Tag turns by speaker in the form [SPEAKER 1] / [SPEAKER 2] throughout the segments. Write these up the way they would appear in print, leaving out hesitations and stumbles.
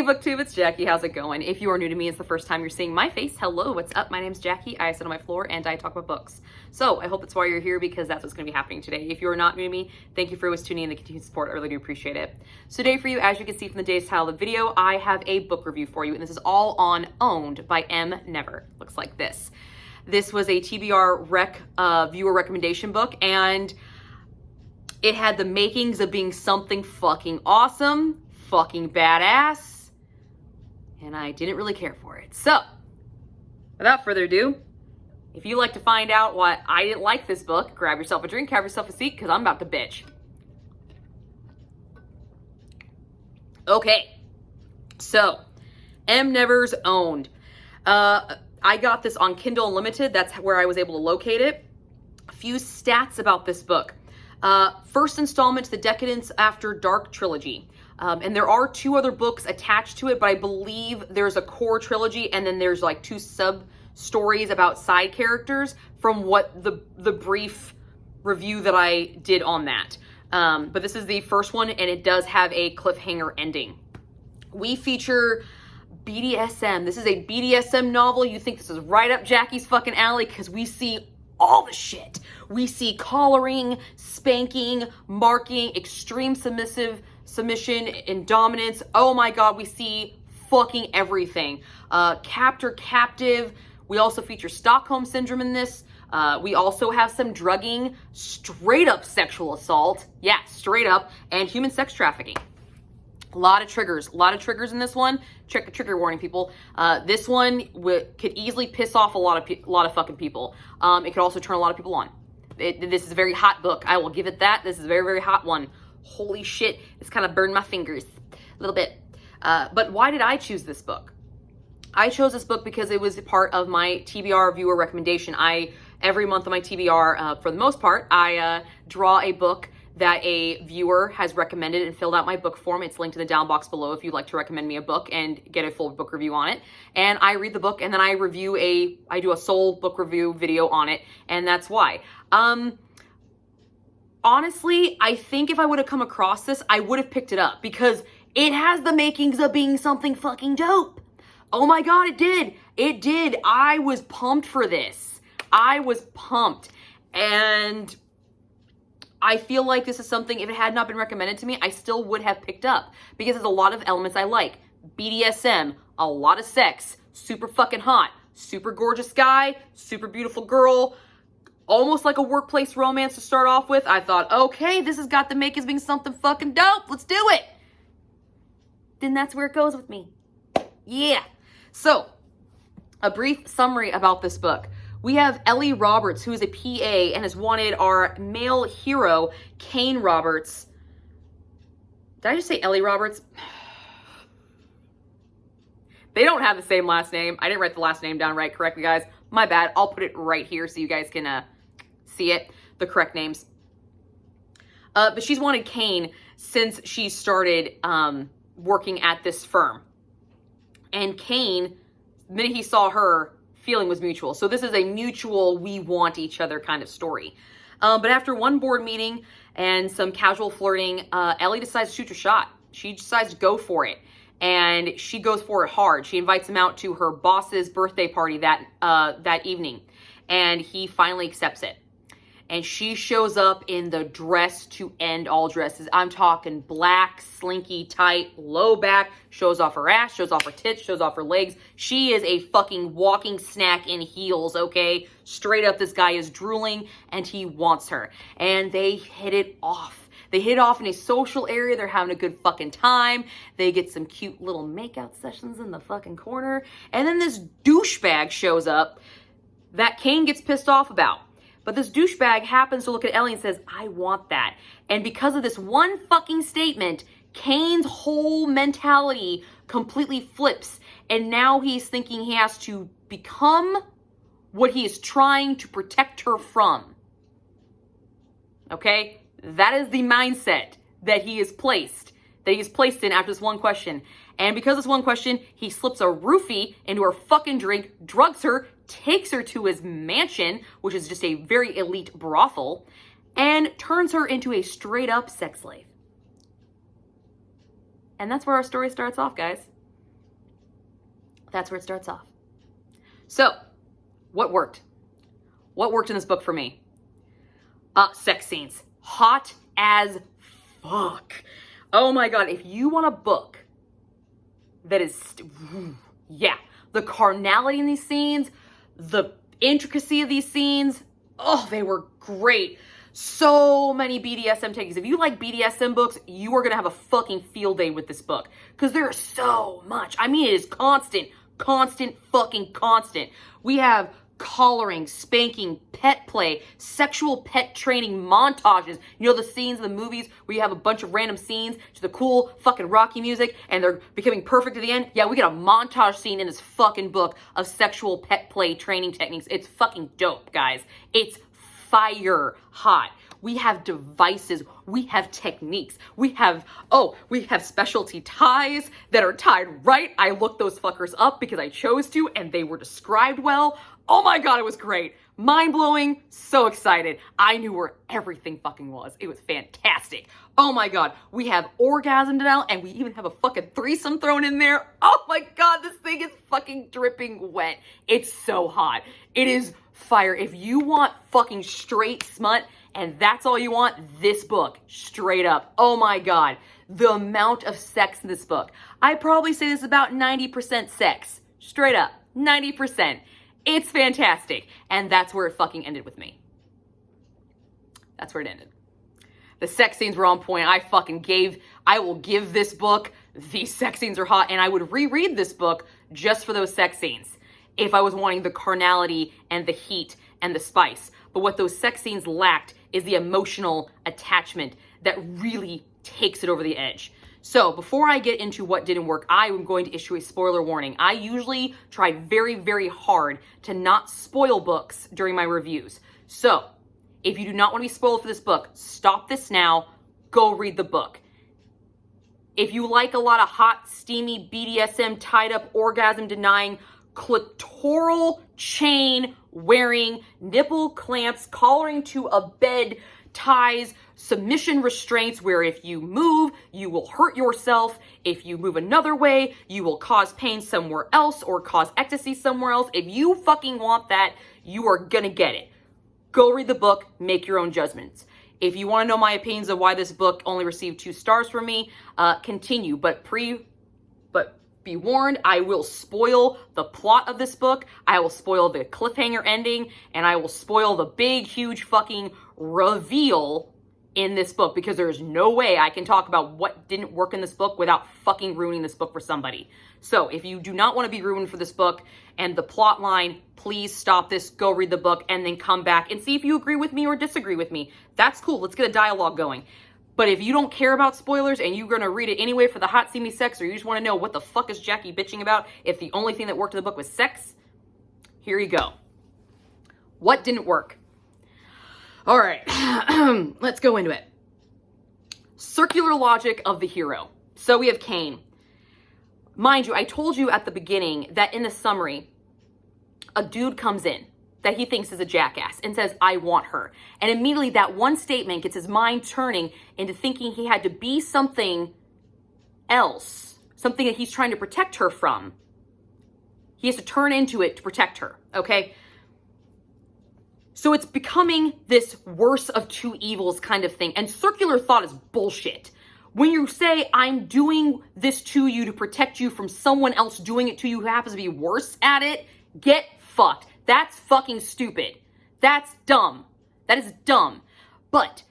[SPEAKER 1] Hey booktube, it's Jackie. How's it going? If you are new to me, it's the first time you're seeing my face. Hello, what's up? My name's Jackie. I sit on my floor and I talk about books. So I hope that's why you're here, because that's what's going to be happening today. If you are not new to me, thank you for always tuning in and the continued support. I really do appreciate it. So today for you, as you can see from the day's title of the video, I have a book review for you, and this is all on Owned by M.Never. Looks like this. This was a TBR viewer recommendation book, and it had the makings of being something fucking awesome, fucking badass, and I didn't really care for it. So, without further ado, if you like to find out why I didn't like this book, grab yourself a drink, have yourself a seat, because I'm about to bitch. Okay, so, M.Never's Owned. I got this on Kindle Unlimited. That's where I was able to locate it. A few stats about this book. First installment to the Decadence After Dark trilogy. And there are 2 other books attached to it, but I believe there's a core trilogy and then there's like 2 sub-stories about side characters from what the brief review that I did on that. But this is the first one, and it does have a cliffhanger ending. We feature BDSM. This is a BDSM novel. You think this is right up Jackie's fucking alley, because we see all the shit. We see collaring, spanking, marking, extreme submission and dominance. Oh my god, we see fucking everything. Captor, captive. We also feature Stockholm Syndrome in this. We also have some drugging, straight up sexual assault. Yeah, straight up. And human sex trafficking. A lot of triggers in this one. Check the trigger warning, people. This one could easily piss off a lot of fucking people. It could also turn a lot of people on. This is a very hot book. I will give it that. This is a very, very hot one. Holy shit, it's kind of burned my fingers a little bit. But why did I choose this book? I chose this book because it was part of my TBR viewer recommendation. Every month on my TBR, for the most part, I draw a book that a viewer has recommended and filled out my book form. It's linked in the down box below if you'd like to recommend me a book and get a full book review on it. And I read the book and then I do a sole book review video on it, and that's why. Honestly, I think if I would have come across this, I would have picked it up because it has the makings of being something fucking dope. Oh my god, it did. It did. I was pumped for this. I was pumped. And I feel like this is something, if it had not been recommended to me, I still would have picked up, because there's a lot of elements I like. BDSM, a lot of sex, super fucking hot, super gorgeous guy, super beautiful girl, almost like a workplace romance to start off with. I thought, okay, this has got the makings being something fucking dope. Let's do it. Then that's where it goes with me. Yeah. So, a brief summary about this book. We have Ellie Roberts, who is a PA and has wanted our male hero, Kane Roberts. Did I just say Ellie Roberts? They don't have the same last name. I didn't write the last name down right correctly, guys. My bad. I'll put it right here so you guys can see it, the correct names. But she's wanted Kane since she started working at this firm. And Kane, the minute he saw her, feeling was mutual. So this is a mutual, we want each other kind of story. But after one board meeting and some casual flirting, Ellie decides to shoot her shot. She decides to go for it. And she goes for it hard. She invites him out to her boss's birthday party that evening. And he finally accepts it. And she shows up in the dress to end all dresses. I'm talking black, slinky, tight, low back, shows off her ass, shows off her tits, shows off her legs. She is a fucking walking snack in heels, okay? Straight up, this guy is drooling and he wants her. And they hit it off. They hit it off in a social area. They're having a good fucking time. They get some cute little makeout sessions in the fucking corner. And then this douchebag shows up that Kane gets pissed off about. But this douchebag happens to look at Ellie and says, I want that. And because of this one fucking statement, Kane's whole mentality completely flips. And now he's thinking he has to become what he is trying to protect her from. Okay? That is the mindset that he is placed in after this one question. And because of this one question, he slips a roofie into her fucking drink, drugs her, takes her to his mansion, which is just a very elite brothel, and turns her into a straight up sex slave. And that's where our story starts off, guys. That's where it starts off. So, what worked? What worked in this book for me? Sex scenes. Hot as fuck. Oh my God, if you want a book that is, yeah, the carnality in these scenes, the intricacy of these scenes, oh, they were great. So many BDSM techniques. If you like BDSM books, you are gonna have a fucking field day with this book because there's so much. I mean, it is constant fucking constant. We have collaring, spanking, pet play, sexual pet training montages. You know the scenes in the movies where you have a bunch of random scenes to the cool fucking Rocky music and they're becoming perfect at the end? Yeah, we get a montage scene in this fucking book of sexual pet play training techniques. It's fucking dope, guys. It's fire hot. We have devices, we have techniques, we have specialty ties that are tied right. I looked those fuckers up because I chose to and they were described well. Oh my God, it was great. Mind-blowing, so excited. I knew where everything fucking was. It was fantastic. Oh my God, we have orgasm now and we even have a fucking threesome thrown in there. Oh my God, this thing is fucking dripping wet. It's so hot. It is fire. If you want fucking straight smut and that's all you want, this book, straight up. Oh my God, the amount of sex in this book. I probably say this is about 90% sex. Straight up, 90%. It's fantastic. And that's where it fucking ended with me. That's where it ended. The sex scenes were on point. I will give this book, these sex scenes are hot, and I would reread this book just for those sex scenes if I was wanting the carnality and the heat and the spice. But what those sex scenes lacked is the emotional attachment that really takes it over the edge. So before I get into what didn't work, I am going to issue a spoiler warning. I usually try very, very hard to not spoil books during my reviews. So if you do not want to be spoiled for this book, stop this now, go read the book. If you like a lot of hot, steamy, BDSM, tied up, orgasm denying, clitoral chain wearing, nipple clamps, collaring to a bed, ties, submission restraints where if you move, you will hurt yourself. If you move another way, you will cause pain somewhere else or cause ecstasy somewhere else. If you fucking want that, you are gonna get it. Go read the book, make your own judgments. If you want to know my opinions of why this book only received 2 stars from me, continue. But be warned, I will spoil the plot of this book. I will spoil the cliffhanger ending, and I will spoil the big, huge fucking reveal in this book because there's no way I can talk about what didn't work in this book without fucking ruining this book for somebody. So if you do not want to be ruined for this book and the plot line, please stop this, go read the book, and then come back and see if you agree with me or disagree with me. That's cool. Let's get a dialogue going. But if you don't care about spoilers and you're going to read it anyway for the hot, steamy sex, or you just want to know what the fuck is Jackie bitching about if the only thing that worked in the book was sex, here you go. What didn't work? All right, let's go into it. Circular logic of the hero. So we have Cain. Mind you, I told you at the beginning that in the summary, a dude comes in that he thinks is a jackass and says, I want her. And immediately that one statement gets his mind turning into thinking he had to be something else, something that he's trying to protect her from. He has to turn into it to protect her, okay? So it's becoming this worse of two evils kind of thing. And circular thought is bullshit. When you say, I'm doing this to you to protect you from someone else doing it to you who happens to be worse at it, get fucked. That's fucking stupid. That's dumb. That is dumb. But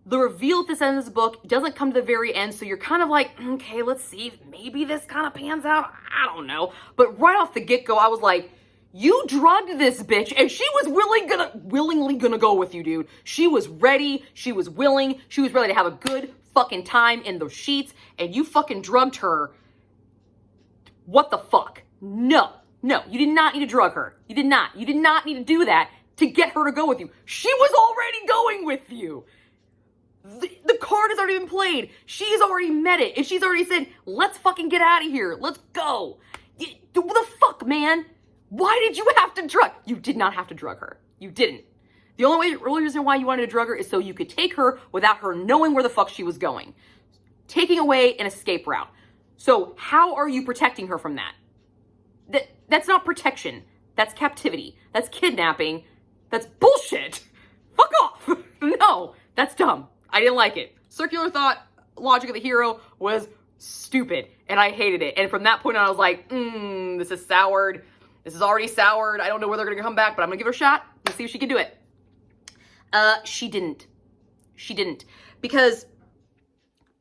[SPEAKER 1] the reveal at this end of this book doesn't come to the very end, so you're kind of like, okay, let's see if maybe this kind of pans out. I don't know. But right off the get-go, I was like, you drugged this bitch, and she was willingly gonna go with you, dude. She was ready. She was willing. She was ready to have a good fucking time in those sheets, and you fucking drugged her. What the fuck? No, you did not need to drug her. You did not need to do that to get her to go with you. She was already going with you. The card has already been played. She's already met it, and she's already said, let's fucking get out of here. Let's go. What the fuck, man? Why did you have to drug? You did not have to drug her. You didn't. The only reason why you wanted to drug her is so you could take her without her knowing where the fuck she was going. Taking away an escape route. So how are you protecting her from that? That's not protection. That's captivity. That's kidnapping. That's bullshit. Fuck off. No, that's dumb. I didn't like it. Circular thought, logic of the hero was stupid, and I hated it. And from that point on, I was like, this is soured. This is already soured. I don't know where they're gonna come back, but I'm gonna give her a shot and see if she can do it. She didn't. She didn't. Because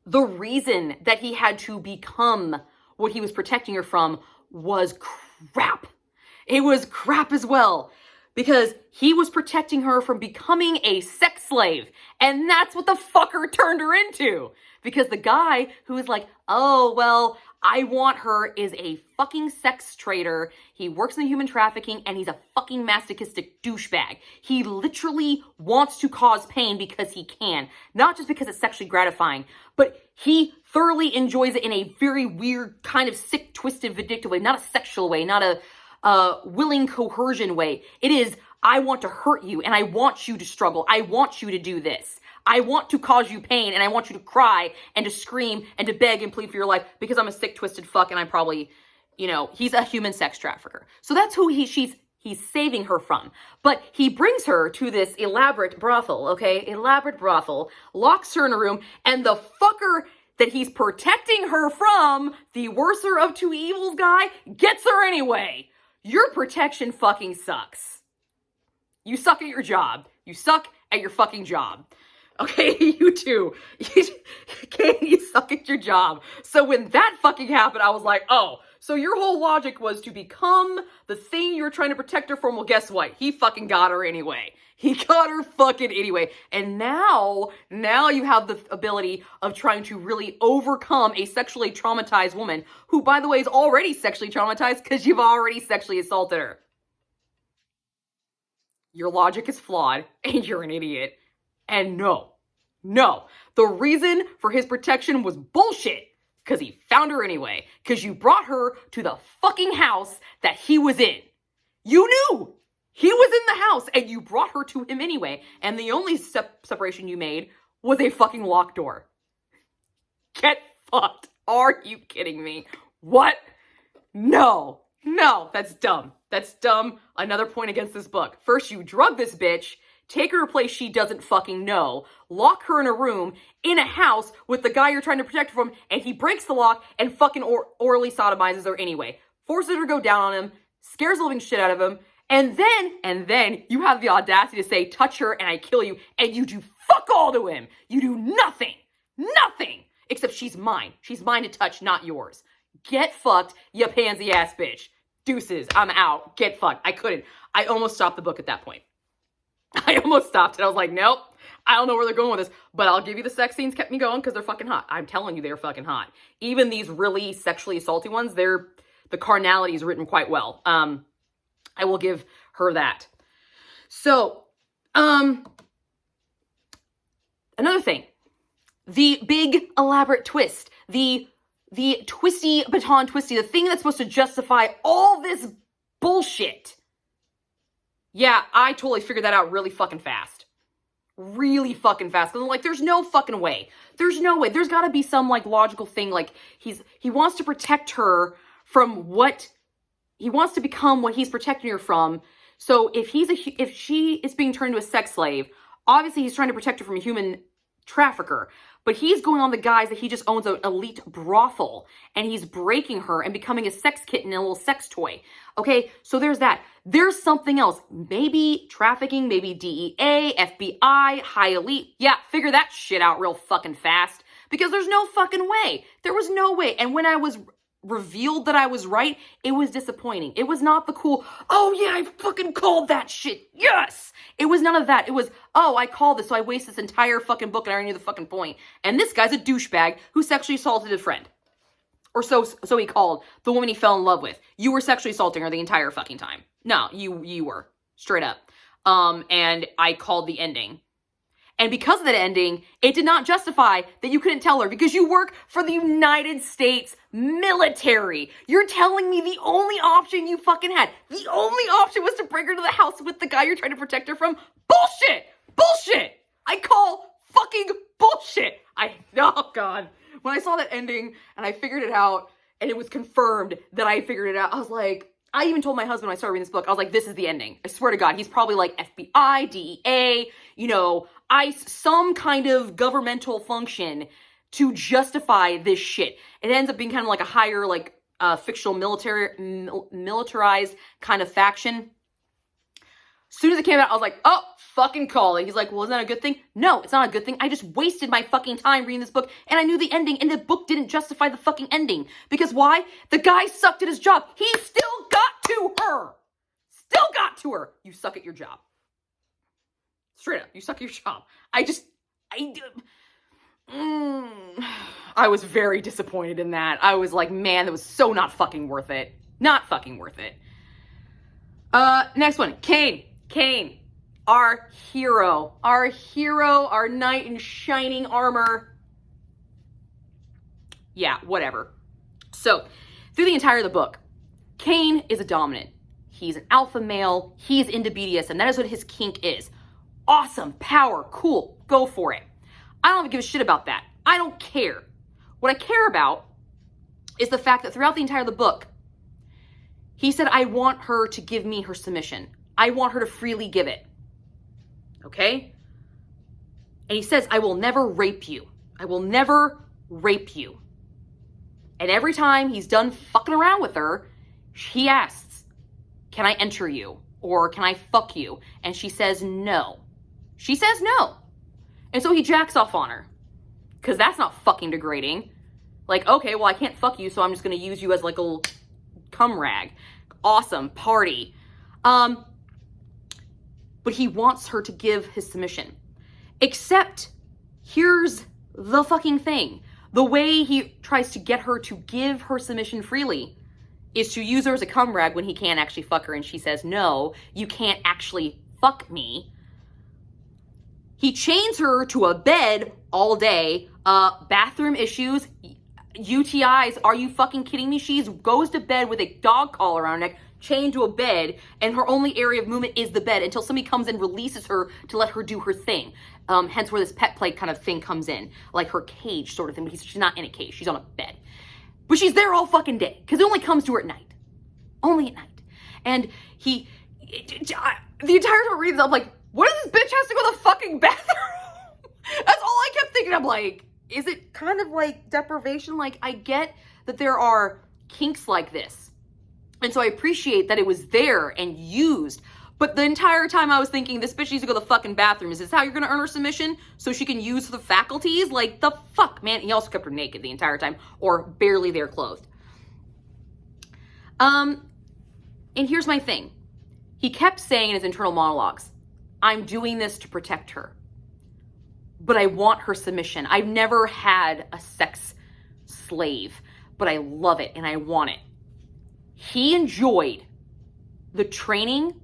[SPEAKER 1] the reason that he had to become what he was protecting her from was crap. It was crap as well. Because he was protecting her from becoming a sex slave. And that's what the fucker turned her into. Because the guy who was like, oh, well, I want her is a fucking sex trader. He works in human trafficking and he's a fucking masochistic douchebag. He literally wants to cause pain because he can. Not just because it's sexually gratifying, but he thoroughly enjoys it in a very weird, kind of sick, twisted, vindictive way. Not a sexual way, not a willing coercion way. It is, I want to hurt you and I want you to struggle. I want you to do this. I want to cause you pain and I want you to cry and to scream and to beg and plead for your life because I'm a sick, twisted fuck and I'm probably, he's a human sex trafficker. So that's who he's saving her from. But he brings her to this elaborate brothel, okay? Elaborate brothel, locks her in a room, and the fucker that he's protecting her from, the worser of two evils guy, gets her anyway. Your protection fucking sucks. You suck at your job. You suck at your fucking job. Okay, you too. Okay, you suck at your job. So when that fucking happened, I was like, oh, so your whole logic was to become the thing you were trying to protect her from. Well, guess what? He fucking got her anyway. He got her fucking anyway. And now you have the ability of trying to really overcome a sexually traumatized woman who, by the way, is already sexually traumatized because you've already sexually assaulted her. Your logic is flawed and you're an idiot. And no, the reason for his protection was bullshit because he found her anyway, because you brought her to the fucking house that he was in. You knew he was in the house and you brought her to him anyway. And the only separation you made was a fucking locked door. Get fucked. Are you kidding me? What? No, that's dumb. That's dumb. Another point against this book. First, you drug this bitch, take her to a place she doesn't fucking know, lock her in a room, in a house with the guy you're trying to protect her from, and he breaks the lock and fucking orally sodomizes her anyway. Forces her to go down on him, scares the living shit out of him, and then you have the audacity to say, touch her and I kill you, and you do fuck all to him. You do nothing, except she's mine. She's mine to touch, not yours. Get fucked, you pansy ass bitch. Deuces, I'm out. Get fucked. I couldn't. I almost stopped the book at that point. I almost stopped it. I was like, nope, I don't know where they're going with this, but I'll give you the sex scenes kept me going because they're fucking hot. I'm telling you, they're fucking hot. Even these really sexually assaulty ones, the carnality is written quite well. I will give her that. So, another thing, the big elaborate twist, the twisty baton twisty, the thing that's supposed to justify all this bullshit. Yeah, I totally figured that out really fucking fast. Really fucking fast. Because I'm like, there's no fucking way. There's no way. There's got to be some like logical thing. Like he wants to protect her from what he wants to become what he's protecting her from. So if she is being turned into a sex slave, obviously he's trying to protect her from a human trafficker. But he's going on the guise that he just owns an elite brothel and he's breaking her and becoming a sex kitten and a little sex toy. Okay, so there's that. There's something else. Maybe trafficking, maybe DEA, FBI, high elite. Yeah, figure that shit out real fucking fast because there's no fucking way. There was no way. And when I was revealed that I was right, it was disappointing. It was not the cool, oh yeah, I fucking called that shit. Yes. It was none of that. It was, oh, I called this, so I waste this entire fucking book and I already knew the fucking point. And this guy's a douchebag who sexually assaulted a friend. Or so he called the woman he fell in love with. You were sexually assaulting her the entire fucking time. No, you were. Straight up. And I called the ending. And because of that ending, it did not justify that you couldn't tell her because you work for the United States military. You're telling me the only option you fucking had, the only option was to bring her to the house with the guy you're trying to protect her from? Bullshit! Bullshit! I call fucking bullshit! Oh God. When I saw that ending and I figured it out and it was confirmed that I figured it out, I was like, I even told my husband when I started reading this book, I was like, this is the ending. I swear to God, he's probably like FBI, DEA, ICE, some kind of governmental function to justify this shit. It ends up being kind of like a higher, like, fictional militarized kind of faction. As soon as it came out, I was like, oh, fucking call it. He's like, well, isn't that a good thing? No, it's not a good thing. I just wasted my fucking time reading this book, and I knew the ending, and the book didn't justify the fucking ending. Because why? The guy sucked at his job. He still got to her. Still got to her. You suck at your job. Straight up, you suck at your job. I was very disappointed in that. I was like, man, that was so not fucking worth it. Not fucking worth it. Next one, Cain. Cain, our hero, our knight in shining armor. Yeah, whatever. So, through the entire of the book, Cain is a dominant. He's an alpha male. He's into BDSM. That is what his kink is. Awesome, power, cool, go for it. I don't give a shit about that. I don't care. What I care about is the fact that throughout the entire of the book, he said, I want her to give me her submission. I want her to freely give it. Okay? And he says, I will never rape you. I will never rape you. And every time he's done fucking around with her, he asks, can I enter you? Or can I fuck you? And she says no. She says no. And so he jacks off on her. Because that's not fucking degrading. Like, okay, well, I can't fuck you, so I'm just going to use you as like a little cum rag. Awesome. Party. But he wants her to give his submission. Except, here's the fucking thing. The way he tries to get her to give her submission freely is to use her as a cum rag when he can't actually fuck her and she says, no, you can't actually fuck me. He chains her to a bed all day. Bathroom issues, UTIs, are you fucking kidding me? She goes to bed with a dog collar around her neck, chained to a bed, and her only area of movement is the bed until somebody comes and releases her to let her do her thing. Hence where this pet play kind of thing comes in, like her cage sort of thing, because she's not in a cage, she's on a bed. But she's there all fucking day, because it only comes to her at night. Only at night. And the entire time I read this, I'm like, what if this bitch has to go to the fucking bathroom? That's all I kept thinking. I'm like, is it kind of like deprivation? Like, I get that there are kinks like this. And so I appreciate that it was there and used. But the entire time I was thinking, this bitch needs to go to the fucking bathroom. Is this how you're going to earn her submission? So she can use the faculties? Like, the fuck, man. He also kept her naked the entire time, or barely there clothed. And here's my thing. He kept saying in his internal monologues, I'm doing this to protect her. But I want her submission. I've never had a sex slave, but I love it and I want it. He enjoyed the training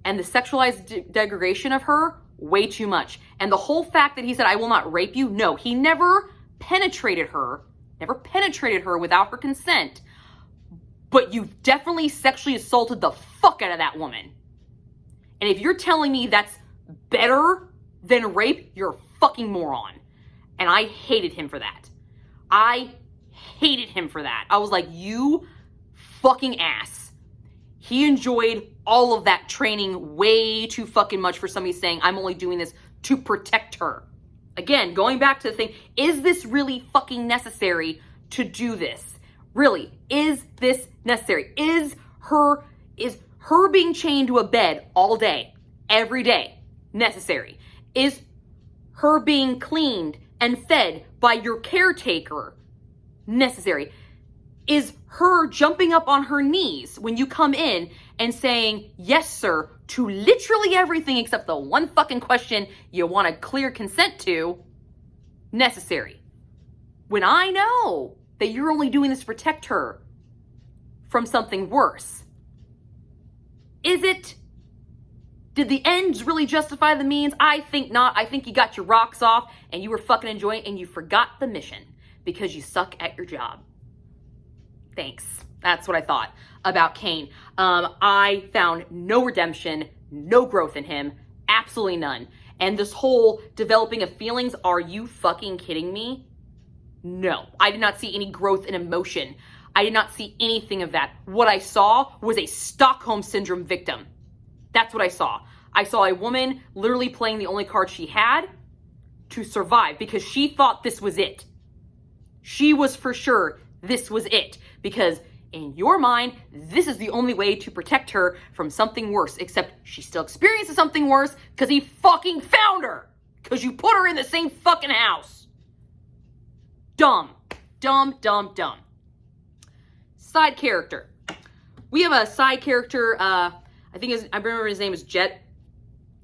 [SPEAKER 1] and the sexualized degradation of her way too much. And the whole fact that he said, I will not rape you. No, he never penetrated her without her consent. But you definitely sexually assaulted the fuck out of that woman. And if you're telling me that's better than rape, you're a fucking moron. And I hated him for that. I hated him for that. I was like, you fucking ass. He enjoyed all of that training way too fucking much for somebody saying, I'm only doing this to protect her. Again, going back to the thing, is this really fucking necessary to do this? Really, is this necessary? Is her being chained to a bed all day, every day, necessary? Is her being cleaned and fed by your caretaker necessary? Is her jumping up on her knees when you come in and saying, yes, sir, to literally everything except the one fucking question you want a clear consent to, necessary? When I know that you're only doing this to protect her from something worse. Is it? Did the ends really justify the means? I think not. I think you got your rocks off and you were fucking enjoying it and you forgot the mission because you suck at your job. Thanks. That's what I thought about Cain. I found no redemption, no growth in him, absolutely none. And this whole developing of feelings, are you fucking kidding me? No, I did not see any growth in emotion. I did not see anything of that. What I saw was a Stockholm Syndrome victim. That's what I saw. I saw a woman literally playing the only card she had to survive because she thought this was it. She was for sure this was it because in your mind, this is the only way to protect her from something worse, except she still experiences something worse because he fucking found her because you put her in the same fucking house. Dumb. Dumb, dumb, dumb. Side character. We have a side character, I remember his name is Jet.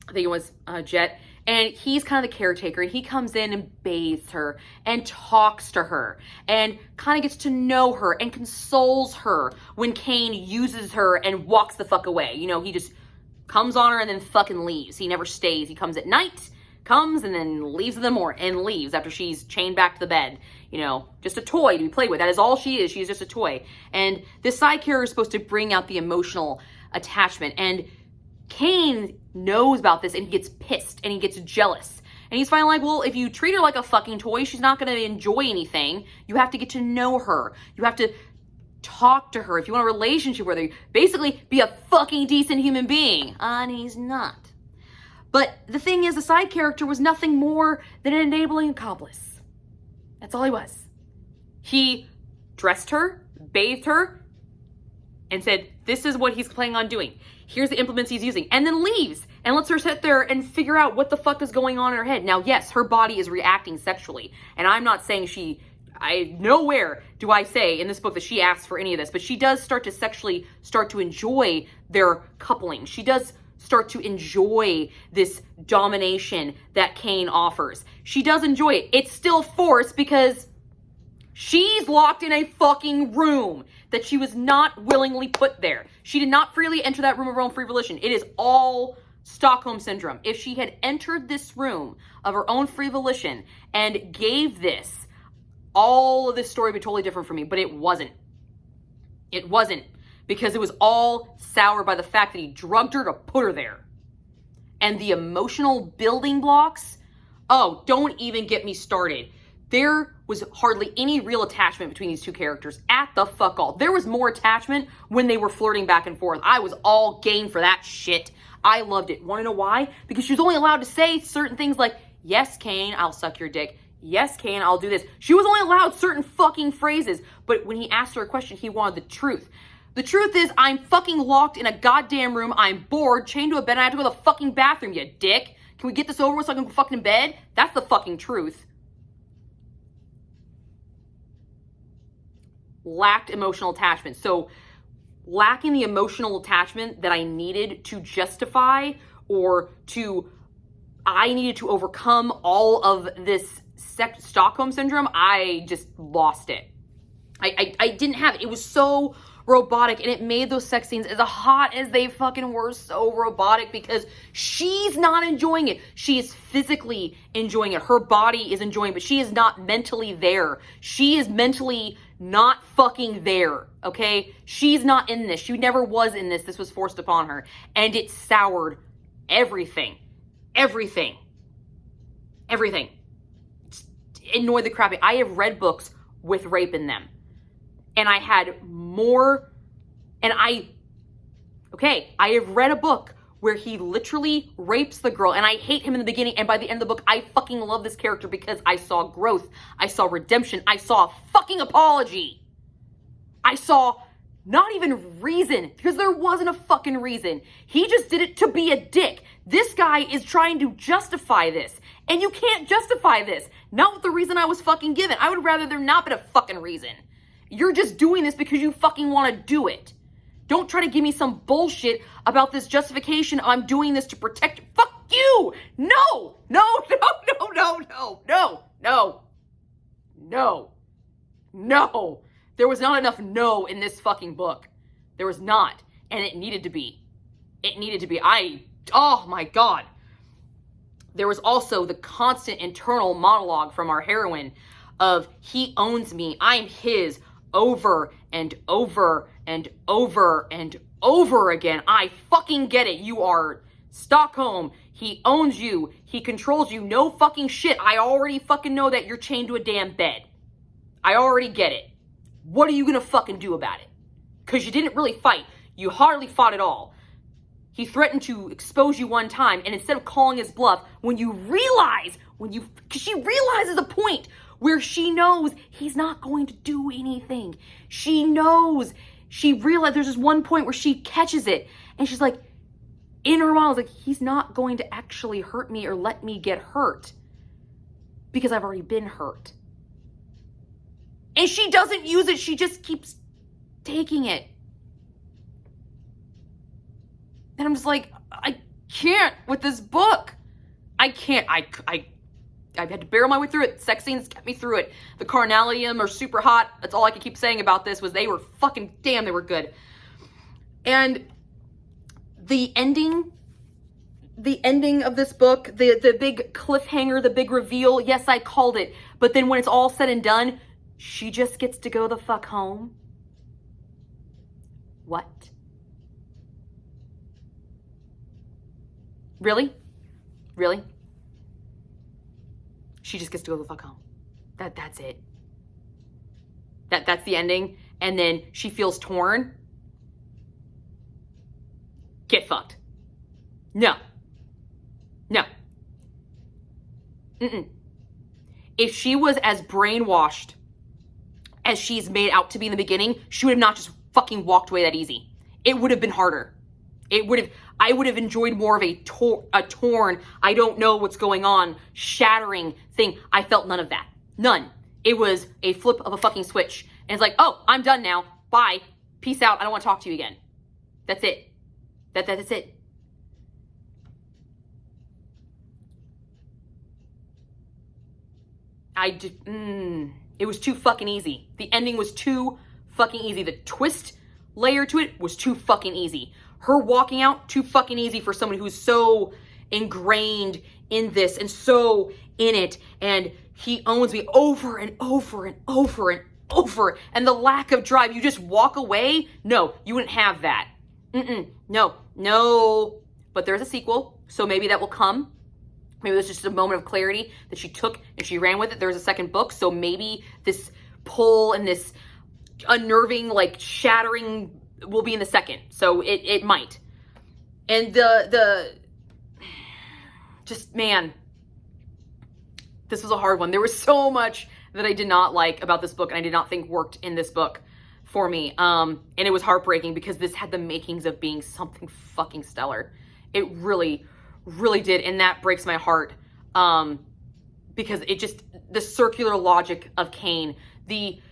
[SPEAKER 1] I think it was Jet. And he's kind of the caretaker. And he comes in and bathes her and talks to her and kind of gets to know her and consoles her when Kane uses her and walks the fuck away. You know, he just comes on her and then fucking leaves. He never stays. He comes at night, comes and then leaves in the morning and leaves after she's chained back to the bed. You know, just a toy to be played with. That is all she is. She is just a toy. And this side character is supposed to bring out the emotional attachment. And Kane knows about this and he gets pissed and he gets jealous. And he's finally like, well, if you treat her like a fucking toy, she's not going to enjoy anything. You have to get to know her. You have to talk to her. If you want a relationship with her, basically be a fucking decent human being. And he's not. But the thing is, the side character was nothing more than an enabling accomplice. That's all he was. He dressed her, bathed her, and said, this is what he's planning on doing. Here's the implements he's using. And then leaves and lets her sit there and figure out what the fuck is going on in her head. Now, yes, her body is reacting sexually. And I'm not saying nowhere do I say in this book that she asks for any of this. But she does start to enjoy their coupling. She does start to enjoy this domination that Kane offers. She does enjoy it. It's still forced because she's locked in a fucking room that she was not willingly put there. She did not freely enter that room of her own free volition. It is all Stockholm Syndrome. If she had entered this room of her own free volition and gave this, all of this story would be totally different for me, but it wasn't. It wasn't. Because it was all soured by the fact that he drugged her to put her there. And the emotional building blocks, oh, don't even get me started. There was hardly any real attachment between these two characters at the fuck all. There was more attachment when they were flirting back and forth. I was all game for that shit. I loved it. Want to know why? Because she was only allowed to say certain things like, yes, Kane, I'll suck your dick. Yes, Kane, I'll do this. She was only allowed certain fucking phrases. But when he asked her a question, he wanted the truth. The truth is, I'm fucking locked in a goddamn room. I'm bored, chained to a bed, and I have to go to the fucking bathroom, you dick. Can we get this over with so I can go fucking in bed? That's the fucking truth. Lacked emotional attachment. So, lacking the emotional attachment that I needed to justify I needed to overcome all of this Stockholm Syndrome, I just lost it. I didn't have it. It was so robotic, and it made those sex scenes, as hot as they fucking were, so robotic because she's not enjoying it. She is physically enjoying it. Her body is enjoying it, but she is not mentally there. She is mentally not fucking there, okay? She's not in this. She never was in this. This was forced upon her, and it soured everything. Everything. Everything. It annoyed the crap out. I have read books with rape in them. And I had more, I have read a book where he literally rapes the girl, and I hate him in the beginning, and by the end of the book, I fucking love this character because I saw growth, I saw redemption, I saw a fucking apology. I saw not even reason, because there wasn't a fucking reason. He just did it to be a dick. This guy is trying to justify this, and you can't justify this. Not with the reason I was fucking given. I would rather there not been a fucking reason. You're just doing this because you fucking want to do it. Don't try to give me some bullshit about this justification. I'm doing this to protect. Fuck you. No. No. No. No. No. No. No. No. No. No. There was not enough no in this fucking book. There was not. And it needed to be. It needed to be. Oh my God. There was also the constant internal monologue from our heroine of he owns me. I'm his. Over and over and over and over again. I fucking get it. You are Stockholm. He owns you. He controls you. No fucking shit. I already fucking know that you're chained to a damn bed. I already get it. What are you gonna fucking do about it? Because you didn't really fight. You hardly fought at all. He threatened to expose you one time, and instead of calling his bluff, because she realizes the point where she knows he's not going to do anything. She realized there's this one point where she catches it, and she's like, in her mind, like, he's not going to actually hurt me or let me get hurt because I've already been hurt. And she doesn't use it. She just keeps taking it. And I'm just like, I can't with this book. I can't. I've had to barrel my way through it. Sex scenes kept me through it. The carnalium are super hot. That's all I could keep saying about this was they were fucking damn, they were good. And the ending of this book, the big cliffhanger, the big reveal, yes, I called it. But then when it's all said and done, she just gets to go the fuck home. What? Really? Really? She just gets to go the fuck home. That's it. That's the ending. And then she feels torn. Get fucked. No. If she was as brainwashed as she's made out to be in the beginning, she would have not just fucking walked away that easy. It would have been harder. I would have enjoyed more of a torn, I don't know what's going on, shattering thing. I felt none of that. None. It was a flip of a fucking switch. And it's like, oh, I'm done now. Bye. Peace out. I don't want to talk to you again. That's it. That's it. It was too fucking easy. The ending was too fucking easy. The twist layer to it was too fucking easy. Her walking out, too fucking easy for someone who's so ingrained in this and so in it. And he owns me over and over and over and over. And the lack of drive, you just walk away? No, you wouldn't have that. No. But there's a sequel, so maybe that will come. Maybe there's just a moment of clarity that she took and she ran with it. There's a second book, so maybe this pull and this unnerving, like shattering will be in the second. So it might. And man, this was a hard one. There was so much that I did not like about this book and I did not think worked in this book for me. And it was heartbreaking because this had the makings of being something fucking stellar. It really, really did. And that breaks my heart. Because the circular logic of Cain, it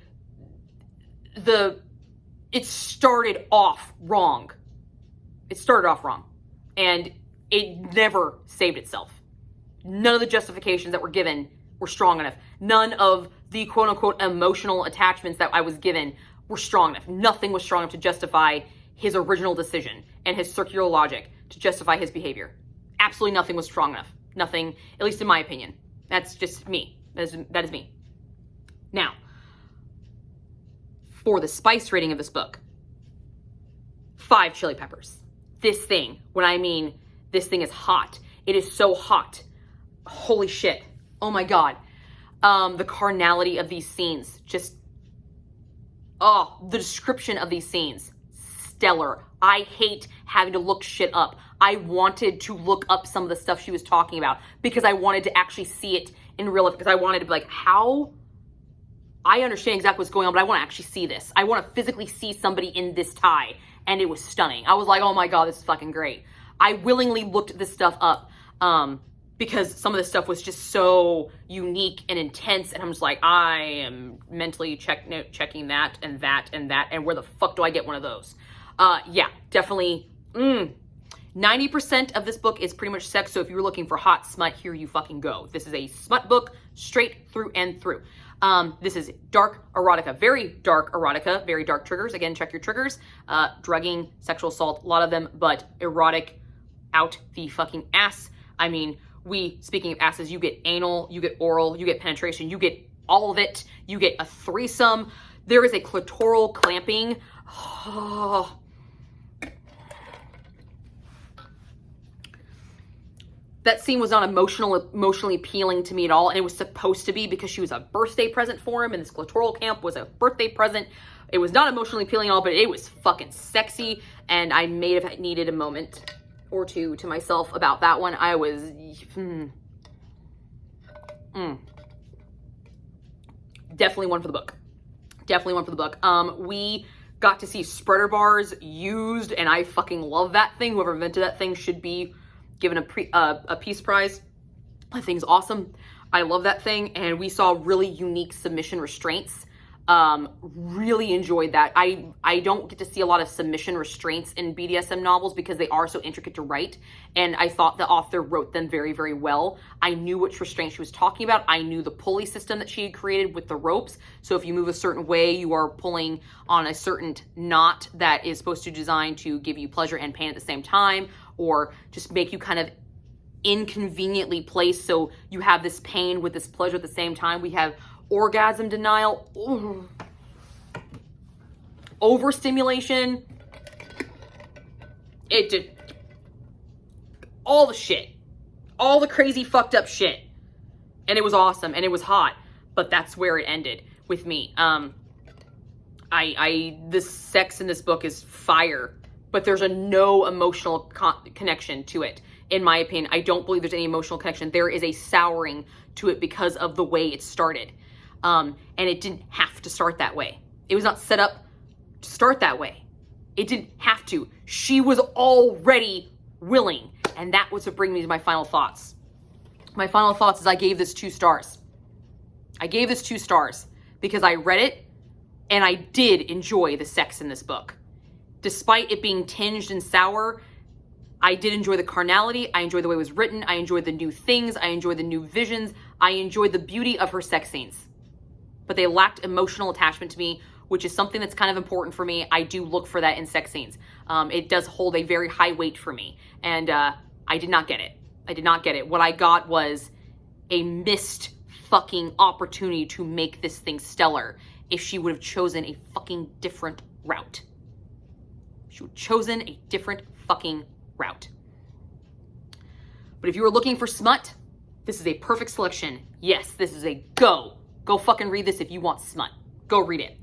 [SPEAKER 1] started off wrong. And it never saved itself. None of the justifications that were given were strong enough. None of the quote unquote emotional attachments that I was given were strong enough. Nothing was strong enough to justify his original decision and his circular logic to justify his behavior. Absolutely nothing was strong enough. Nothing, at least in my opinion. That's just me. That is me. Now, for the spice rating of this book, 5 chili peppers. This thing, when I mean this thing is hot, it is so hot. Holy shit. Oh my God. The carnality of these scenes, the description of these scenes, stellar. I hate having to look shit up. I wanted to look up some of the stuff she was talking about because I wanted to actually see it in real life, because I wanted to be like, how? I understand exactly what's going on, but I want to actually see this. I want to physically see somebody in this tie. And it was stunning. I was like, oh my God, this is fucking great. I willingly looked this stuff up because some of this stuff was just so unique and intense. And I'm just like, I am mentally checking that and that and that. And where the fuck do I get one of those? Yeah, definitely. 90% of this book is pretty much sex. So if you're looking for hot smut, here you fucking go. This is a smut book straight through and through. This is dark erotica, very dark erotica, very dark triggers. Again, check your triggers. Drugging, sexual assault, a lot of them, but erotic out the fucking ass. I mean, speaking of asses, you get anal, you get oral, you get penetration, you get all of it. You get a threesome. There is a clitoral clamping. Oh. that scene was not emotionally appealing to me at all. And it was supposed to be because she was a birthday present for him, and this clitoral camp was a birthday present. It was not emotionally appealing at all, but it was fucking sexy. And I may have needed a moment or two to myself about that one. I was, definitely one for the book. Definitely one for the book. We got to see spreader bars used, and I fucking love that thing. Whoever invented that thing should be given a Peace Prize. That thing's awesome. I love that thing. And we saw really unique submission restraints. Really enjoyed that. I don't get to see a lot of submission restraints in BDSM novels because they are so intricate to write, and I thought the author wrote them very, very well. I knew which restraints she was talking about. I knew the pulley system that she had created with the ropes. So if you move a certain way, you are pulling on a certain knot that is supposed to design to give you pleasure and pain at the same time, or just make you kind of inconveniently placed so you have this pain with this pleasure at the same time. We have orgasm denial, overstimulation. It did all the shit, all the crazy fucked up shit, and it was awesome and it was hot. But that's where it ended with me. The sex in this book is fire, but there's no emotional connection to it. In my opinion, I don't believe there's any emotional connection. There is a souring to it because of the way it started. And it didn't have to start that way. It was not set up to start that way. It didn't have to. She was already willing. And that was what brings me to my final thoughts. My final thoughts is I gave this 2 stars. I gave this 2 stars because I read it and I did enjoy the sex in this book. Despite it being tinged and sour, I did enjoy the carnality. I enjoyed the way it was written. I enjoyed the new things. I enjoyed the new visions. I enjoyed the beauty of her sex scenes. But they lacked emotional attachment to me, which is something that's kind of important for me. I do look for that in sex scenes. It does hold a very high weight for me. And I did not get it. I did not get it. What I got was a missed fucking opportunity to make this thing stellar if she would have chosen a fucking different route. She would have chosen a different fucking route. But if you were looking for smut, this is a perfect selection. Yes, this is a go. Go fucking read this if you want smut. Go read it.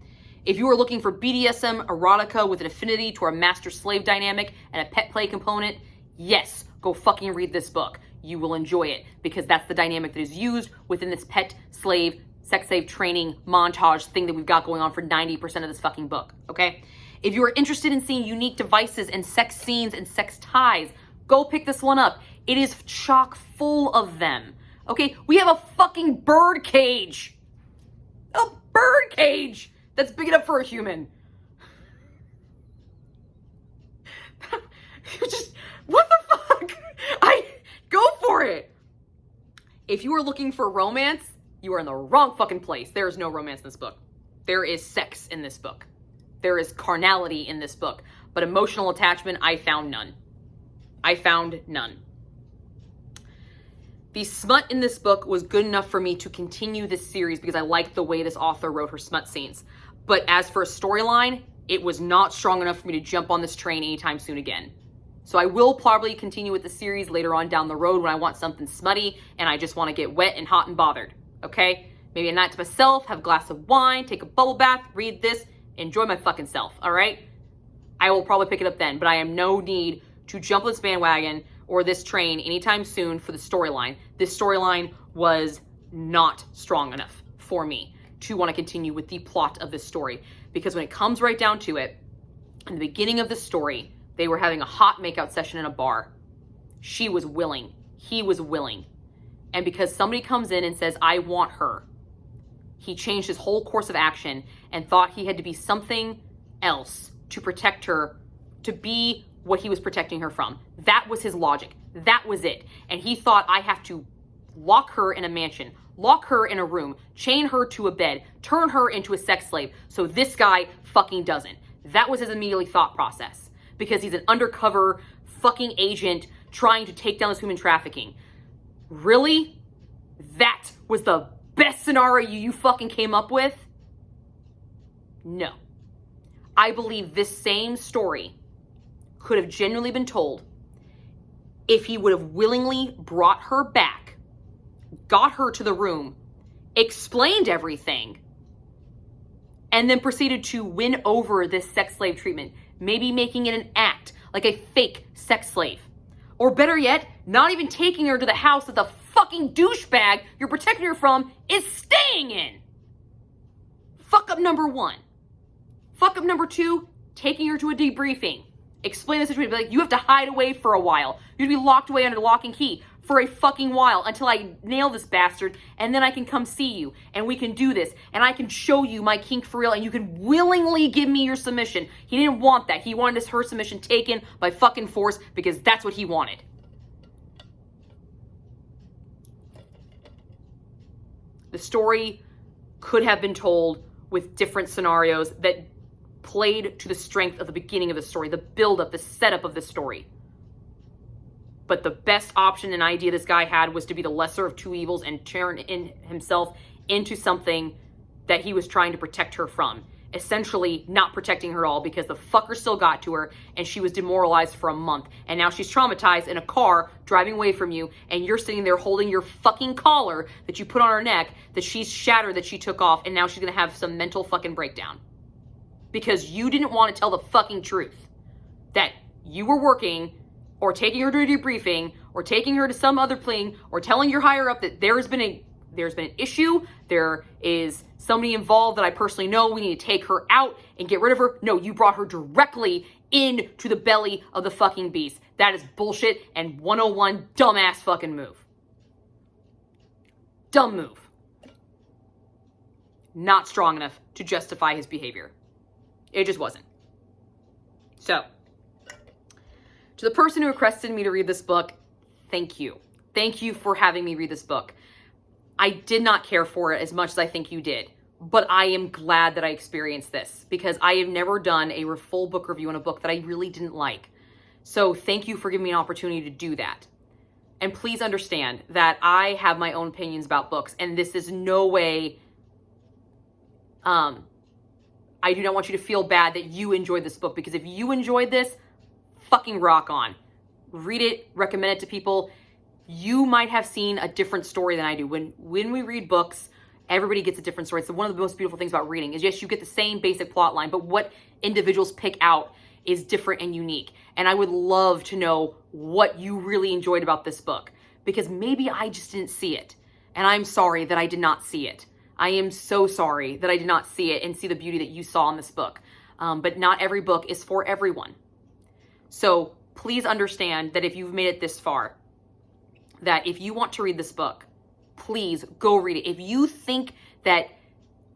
[SPEAKER 1] If you are looking for BDSM erotica with an affinity to our master-slave dynamic and a pet play component, yes, go fucking read this book. You will enjoy it because that's the dynamic that is used within this pet slave, sex slave training montage thing that we've got going on for 90% of this fucking book, okay? If you are interested in seeing unique devices and sex scenes and sex ties, go pick this one up. It is chock full of them, okay? We have a fucking bird cage. A bird cage that's big enough for a human. Just, what the fuck? Go for it. If you are looking for romance, you are in the wrong fucking place. There is no romance in this book. There is sex in this book. There is carnality in this book. But emotional attachment, I found none. I found none. The smut in this book was good enough for me to continue this series because I liked the way this author wrote her smut scenes. But as for a storyline, it was not strong enough for me to jump on this train anytime soon again. So I will probably continue with the series later on down the road when I want something smutty and I just want to get wet and hot and bothered, okay? Maybe a night to myself, have a glass of wine, take a bubble bath, read this, enjoy my fucking self, all right? I will probably pick it up then, but I am no need to jump on this bandwagon or this train anytime soon for the storyline. This storyline was not strong enough for me to want to continue with the plot of this story. Because when it comes right down to it, in the beginning of the story, they were having a hot makeout session in a bar. She was willing. He was willing. And because somebody comes in and says, I want her, he changed his whole course of action and thought he had to be something else to protect her, to be what he was protecting her from. That was his logic. That was it. And he thought, I have to lock her in a mansion, lock her in a room, chain her to a bed, turn her into a sex slave so this guy fucking doesn't. That was his immediate thought process because he's an undercover fucking agent trying to take down this human trafficking. Really? That was the best scenario you fucking came up with? No. I believe this same story could have genuinely been told if he would have willingly brought her back, got her to the room, explained everything, and then proceeded to win over this sex slave treatment, maybe making it an act, like a fake sex slave. Or better yet, not even taking her to the house that the fucking douchebag you're protecting her from is staying in. Fuck up number one. Fuck up number two, taking her to a debriefing. Explain the situation. Be like, you have to hide away for a while. You have to be locked away under lock and key for a fucking while until I nail this bastard, and then I can come see you, and we can do this, and I can show you my kink for real, and you can willingly give me your submission. He didn't want that. He wanted her submission taken by fucking force because that's what he wanted. The story could have been told with different scenarios that played to the strength of the beginning of the story, the build-up, the setup of the story. But the best option and idea this guy had was to be the lesser of two evils and turn in himself into something that he was trying to protect her from. Essentially not protecting her at all because the fucker still got to her and she was demoralized for a month. And now she's traumatized in a car driving away from you and you're sitting there holding your fucking collar that you put on her neck that she's shattered that she took off and now she's gonna have some mental fucking breakdown. Because you didn't want to tell the fucking truth. That you were working or taking her to a debriefing or taking her to some other thing or telling your higher up that there's been an issue, there is somebody involved that I personally know, we need to take her out and get rid of her. No, you brought her directly into the belly of the fucking beast. That is bullshit and 101 dumbass fucking move. Dumb move. Not strong enough to justify his behavior. It just wasn't. So, to the person who requested me to read this book, thank you. Thank you for having me read this book. I did not care for it as much as I think you did, but I am glad that I experienced this because I have never done a full book review on a book that I really didn't like. So thank you for giving me an opportunity to do that. And please understand that I have my own opinions about books, and this is no way, I do not want you to feel bad that you enjoyed this book, because if you enjoyed this, fucking rock on. Read it, recommend it to people. You might have seen a different story than I do. When we read books, everybody gets a different story. So one of the most beautiful things about reading is, yes, you get the same basic plot line, but what individuals pick out is different and unique. And I would love to know what you really enjoyed about this book, because maybe I just didn't see it. And I'm sorry that I did not see it. I am so sorry that I did not see it and see the beauty that you saw in this book. But not every book is for everyone. So please understand that if you've made it this far, that if you want to read this book, please go read it. If you think that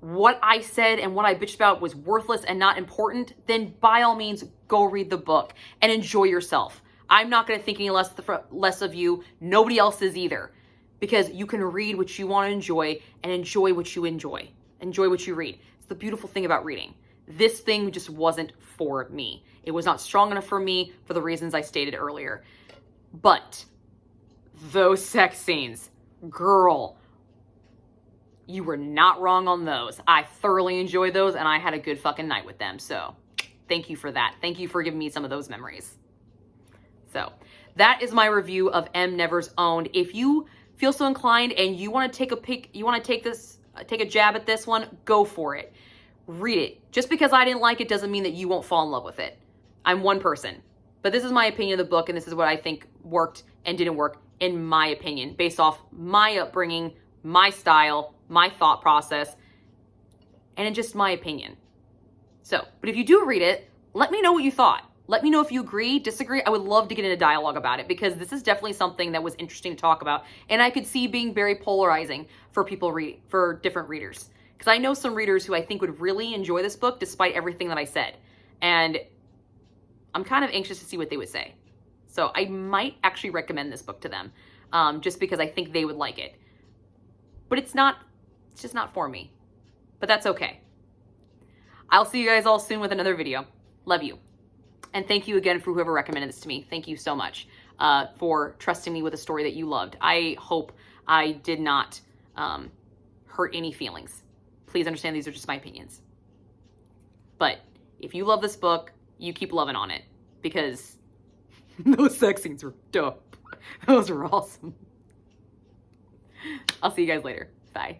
[SPEAKER 1] what I said and what I bitched about was worthless and not important, then by all means, go read the book and enjoy yourself. I'm not going to think any less of you. Nobody else is either. Because you can read what you want to enjoy and enjoy what you enjoy. Enjoy what you read. It's the beautiful thing about reading. This thing just wasn't for me. It was not strong enough for me for the reasons I stated earlier. But those sex scenes, girl, you were not wrong on those. I thoroughly enjoyed those and I had a good fucking night with them. So thank you for that. Thank you for giving me some of those memories. So that is my review of M.Never's Owned. If you feel so inclined and you want to take a peek, you want to take a jab at this one, go for it. Read it. Just because I didn't like it doesn't mean that you won't fall in love with it. I'm one person. But this is my opinion of the book, and this is what I think worked and didn't work in my opinion, based off my upbringing, my style, my thought process, and in just my opinion. So, but if you do read it, let me know what you thought. Let me know if you agree, disagree. I would love to get into dialogue about it, because this is definitely something that was interesting to talk about. And I could see being very polarizing for people for different readers. Because I know some readers who I think would really enjoy this book despite everything that I said. And I'm kind of anxious to see what they would say. So I might actually recommend this book to them, just because I think they would like it. But it's just not for me. But that's okay. I'll see you guys all soon with another video. Love you. And thank you again for whoever recommended this to me. Thank you so much for trusting me with a story that you loved. I hope I did not hurt any feelings. Please understand these are just my opinions. But if you love this book, you keep loving on it, because those sex scenes are dope. Those are awesome. I'll see you guys later. Bye.